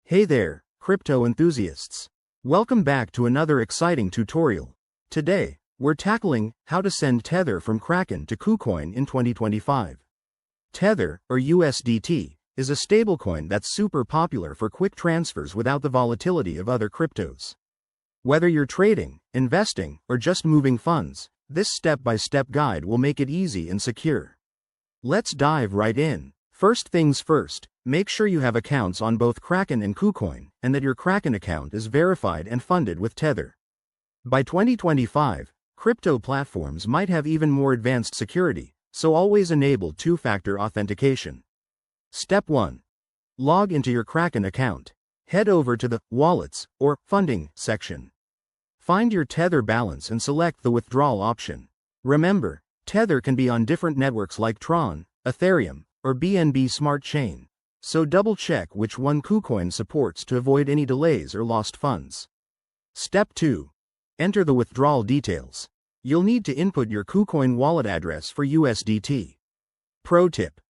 Hey there, crypto enthusiasts. Welcome back to another exciting tutorial. Today, we're tackling how to send Tether from Kraken to KuCoin in 2025. Tether, or USDT, is a stablecoin that's super popular for quick transfers without the volatility of other cryptos. Whether you're trading, investing, or just moving funds, this step-by-step guide will make it easy and secure. Let's dive right in. First things first, make sure you have accounts on both Kraken and KuCoin, and that your Kraken account is verified and funded with Tether. By 2025, crypto platforms might have even more advanced security, so always enable two-factor authentication. Step 1. Log into your Kraken account. Head over to the Wallets or Funding section. Find your Tether balance and select the Withdrawal option. Remember, Tether can be on different networks like Tron, Ethereum, or BNB Smart Chain, so double-check which one KuCoin supports to avoid any delays or lost funds. Step 2. Enter the withdrawal details. You'll need to input your KuCoin wallet address for USDT. Pro tip: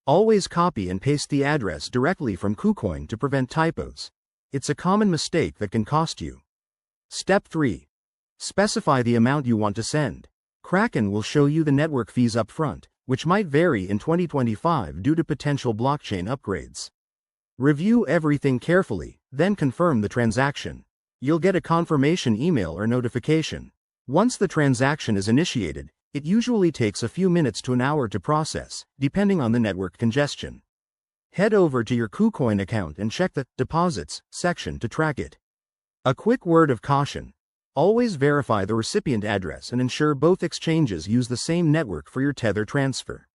always copy and paste the address directly from KuCoin to prevent typos. It's a common mistake that can cost you. Step 3. Specify the amount you want to send. Kraken will show you the network fees up front, which might vary in 2025 due to potential blockchain upgrades. Review everything carefully, then confirm the transaction. You'll get a confirmation email or notification. Once the transaction is initiated, it usually takes a few minutes to an hour to process, depending on the network congestion. Head over to your KuCoin account and check the Deposits section to track it. A quick word of caution: always verify the recipient address and ensure both exchanges use the same network for your Tether transfer.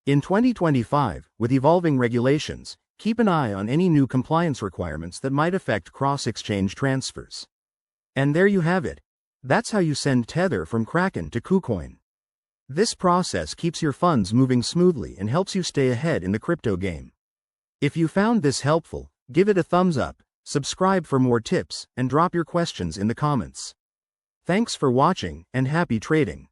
In 2025, with evolving regulations, keep an eye on any new compliance requirements that might affect cross-exchange transfers. And there you have it. That's how you send Tether from Kraken to KuCoin. This process keeps your funds moving smoothly and helps you stay ahead in the crypto game. If you found this helpful, give it a thumbs up, subscribe for more tips, and drop your questions in the comments. Thanks for watching, and happy trading.